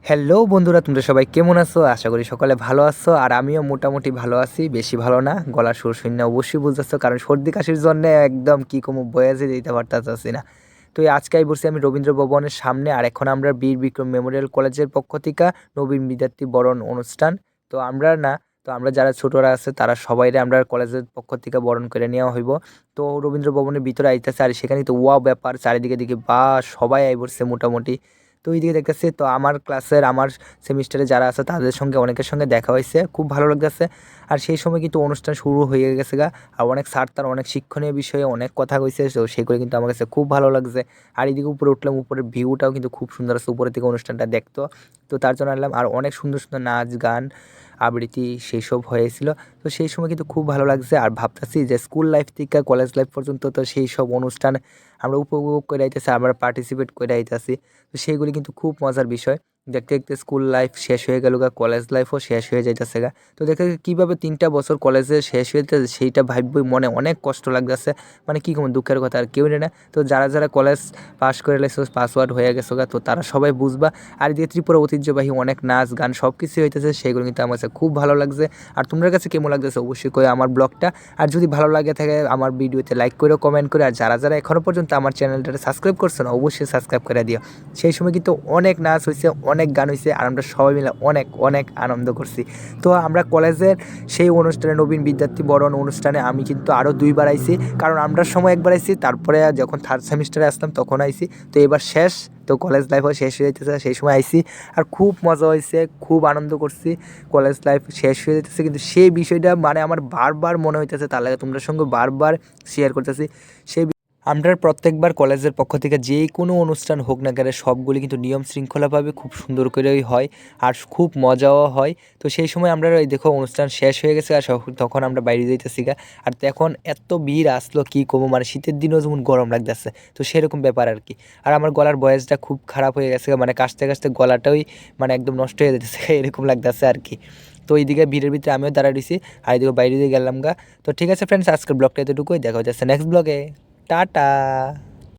Hello বন্ধুরা, তোমরা সবাই কেমন আছো? আশা করি সকালে ভালো আছো। আর আমিও মোটামুটি ভালো আছি, বেশি ভালো না। গলার সুর শুনে অবশ্যই বুঝতেছো, কারণ সর্দি কাশির জন্য একদম কি কমু বয়েজে দিতে পারতাছি না। তো এই আজকে বসছি আমি রবীন্দ্র ভবনের সামনে, আর এখন আমরা বীর বিক্রম মেমোরিয়াল কলেজের পক্ষ থেকে নবীন বিদ্যার্থী বরণ অনুষ্ঠান। তো আমরা যারা ছোটরা আছে তারা সবাইরে আমরা কলেজের পক্ষ থেকে বরণ করে নেওয়া হইব। তো রবীন্দ্র ভবনের ভিতরে আইতেছে, আর সেখানে তো ওয়া ব্যাপার, চারিদিকে দিকে বা সবাই আই পড়ছে মোটামুটি। তো এইদিকে দেখতেছি, তো আমার ক্লাসের আমার সেমিস্টারে যারা আছে তাদের সঙ্গে অনেকের সঙ্গে দেখা হয়েছে, খুব ভালো লাগতেছে। আর সেই সময় কিন্তু অনুষ্ঠান শুরু হয়ে গেছে গা। আর অনেক স্যার তার অনেক শিক্ষণীয় বিষয়ে অনেক কথা কইছে, তো সেগুলো কিন্তু আমার কাছে খুব ভালো লাগছে। আর এদিকে উপরে উঠলাম, উপরের ভিউটাও কিন্তু খুব সুন্দর আছে উপরের থেকে অনুষ্ঠানটা দেখতো। তো তার জন্য আনলাম, আর অনেক সুন্দর সুন্দর নাচ গান আবৃত্তি সেই সব হয়েছিল। তো সেই সময় কিন্তু খুব ভালো লাগছে, আর ভাবতেছি যে স্কুল লাইফ থেকে কলেজ লাইফ পর্যন্ত তো সেই সব অনুষ্ঠান আমরা উপভোগ করে আইতেছি, আমরা পার্টিসিপেট করে আইতেছি। তো সেইগুলি কিন্তু খুব মজার বিষয়। দেখতে দেখতে স্কুল লাইফ শেষ হয়ে গেল গা, কলেজ লাইফও শেষ হয়ে যাইতেছে গা। তো দেখে কীভাবে 3টা বছর কলেজে শেষ হইতেছে সেইটা ভাববই মনে অনেক কষ্ট লাগতেছে। মানে কী কম দুঃখের কথা, আর কেউ না। তো যারা যারা কলেজ পাস করে লাইছো, পাসওয়ার্ড হয়ে গেছো গা, তো তারা সবাই বুঝবা। আর এদিকে ত্রিপুরা ঐতিহ্যবাহী অনেক নাচ গান সব কিছুই হইতেছে, সেগুলো কিন্তু আমার কাছে খুব ভালো লাগছে। আর তোমার কাছে কেমন লাগতেছে অবশ্যই কই আমার ব্লগটা। আর যদি ভালো লাগে থাকে আমার ভিডিওতে লাইক করে কমেন্ট করে, আর যারা যারা এখনও পর্যন্ত আমার চ্যানেলটা সাবস্ক্রাইব করছো না অবশ্যই সাবস্ক্রাইব করে দিও। সেই সময় কিন্তু অনেক নাচ হয়েছে, অনেক গান হয়েছে, আর আমরা সবাই মিলে অনেক অনেক আনন্দ করছি। তো আমরা কলেজের সেই অনুষ্ঠানে নবীন বিদ্যার্থী বরণ অনুষ্ঠানে আমি কিন্তু আরও 2বার আইছি, কারণ আমরার সময় একবার আইছি, তারপরে যখন 3rd সেমিস্টারে আসলাম তখন আইছি। তো এবার শেষ, তো কলেজ লাইফও শেষ হয়ে যেতেছে, সেই সময় আইছি। আর খুব মজা হয়েছে, খুব আনন্দ করছি। কলেজ লাইফ শেষ হয়ে যেতেছে, কিন্তু সেই বিষয়টা মানে আমার বারবার মনে হইতেছে, তার লাগে তোমাদের সঙ্গে বারবার শেয়ার করতেছি। সেই আমরা প্রত্যেকবার কলেজের পক্ষ থেকে যে কোনো অনুষ্ঠান হোক না কেন সবগুলি কিন্তু নিয়ম শৃঙ্খলাভাবে খুব সুন্দর করেই হয়, আর খুব মজাও হয়। তো সেই সময় আমরা এই দেখো অনুষ্ঠান শেষ হয়ে গেছে, আর তখন আমরা বাইরে যাইতেছি গা। আর তখন এত ভিড় আসলো কি কমো, মানে শীতের দিনও যেমন গরম লাগতেছে, তো সেরকম ব্যাপার আর কি। আর আমার গলার ভয়েসটা খুব খারাপ হয়ে গেছে, মানে কাশতে কাশতে গলাটাই মানে একদম নষ্ট হয়ে যেতেছে এরকম লাগতেছে আর কি। তো এইদিকে ভিড়ের ভিতরে আমিও দাঁড়ায় রইছি, আর এদিকে বাইরে দিয়ে গেলাম গা। তো ঠিক আছে ফ্রেন্ডস, আজকের ব্লগটা এতটুকুই, দেখা হচ্ছে নেক্সট ব্লগে। টাটা।